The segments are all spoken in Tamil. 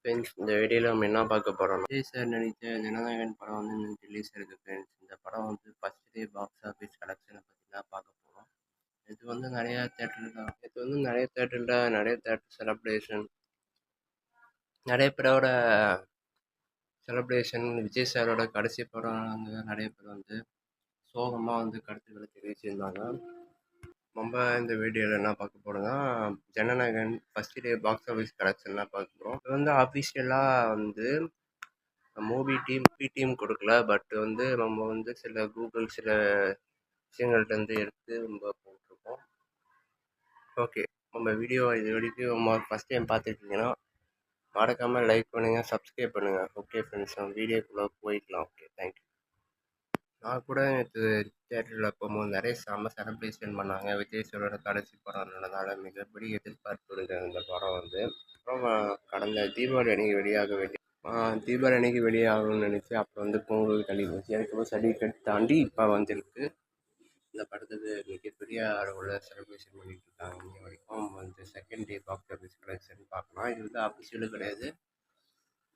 ஃப்ரெண்ட்ஸ், இந்த வீடியோவில் நம்ம என்ன பார்க்க போகிறோம்னா விஜய் சார் நடித்த ஜனநாயகன் படம் வந்து இன்னைக்கு ரிலீஸ் ஆயிருக்கு ஃப்ரெண்ட்ஸ். இந்த படம் வந்து ஃபர்ஸ்ட் டே பாக்ஸ் ஆஃபீஸ் கலெக்ஷனை பற்றி தான் பார்க்க போகிறோம். இது வந்து நிறைய தேட்டர் செலப்ரேஷன், நிறைய பேரோட செலப்ரேஷன். விஜய் சாரோட கடைசி படம் வந்து நிறைய பேர் வந்து சோகமாக வந்து கருத்துக்களை தெரிவிச்சிருந்தாங்க. நம்ம இந்த வீடியோவில் என்ன பார்க்க போகிறோம்னா Jana Nayagan first day box office கலெக்ஷன்லாம் பார்க்க போகிறோம். இது வந்து அஃபிஷியலாக வந்து மூவி டீம் கொடுக்கல. பட் வந்து நம்ம வந்து சில விஷயங்கள்ட்ட எடுத்து நம்ம போட்டிருக்கோம். ஓகே, நம்ம வீடியோ இது வரைக்கும் நம்ம ஃபஸ்ட் டைம் பார்த்துருக்கீங்கன்னா மறக்காமல் லைக் பண்ணுங்கள், சப்ஸ்கிரைப் பண்ணுங்கள். ஓகே ஃப்ரெண்ட்ஸ், நம்ம வீடியோக்குள்ளே போய்க்கலாம். Okay, thank you. நான் கூட நேற்று தேட்டரில் போகும்போது நிறைய செலப்ரேஷன் பண்ணாங்க. விஜய் சாரோட கடைசி படம் நடந்தால மிகப்பெரிய எதிர்பார்ப்பு இருந்தது இந்த படம் வந்து. அப்புறம் கடந்த தீபாவளி அன்னைக்கு வெளியாகும்னு நினச்சி அப்புறம் வந்து பொங்கல் தள்ளி போச்சு. அதுக்கப்புறம் சர்டிஃபிகேட் தாண்டி இப்போ வந்திருக்கு. இந்த படத்துக்கு மிகப்பெரிய அளவில் செலிப்ரேஷன் பண்ணிட்டு இருக்காங்க. இன்னி வரைக்கும் வந்து second day box office collection பார்க்கலாம். இது வந்து அஃபிஷியலும் கிடையாது.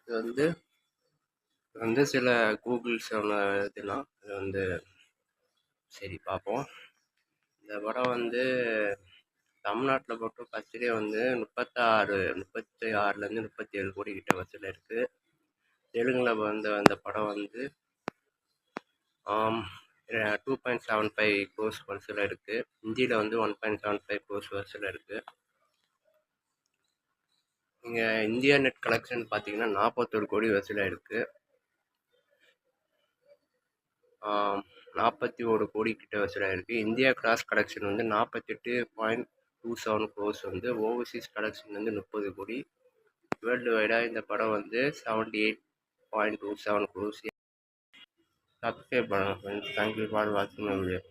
இது வந்து சில கூகுள் சொன்ன இதெல்லாம் இது வந்து சரி பார்ப்போம். இந்த படம் வந்து தமிழ்நாட்டில் மட்டும் ஃபர்ஸ்ட் டே வந்து 36லேருந்து 37 கோடி கிட்ட வசூல் இருக்குது. தெலுங்கில் வந்து அந்த படம் வந்து 2.75 க்ரோஸ் வசூல் இருக்குது. ஹிந்தியில் வந்து 1.75 க்ரோஸ் வசூல் இருக்குது. இங்கே இந்தியா நெட் கலெக்ஷன் பார்த்தீங்கன்னா 41 கோடி வசூலாக இருக்குது. 41 கோடி கிட்ட வசூலாக இருக்குது. இந்தியா கிராஸ் கலெக்ஷன் வந்து 48.27 க்ரோஸ் வந்து, ஓவர்சீஸ் கலெக்ஷன் வந்து 30 கோடி. வேர்ல்டு வைடாக இந்த படம் வந்து 78.27 க்ரோஸ். சப்ஸ்கிரைப் பண்ணுங்கள் ஃப்ரெண்ட்ஸ். தேங்க்யூ ஃபார் வாட்சிங் மை வீடியோ.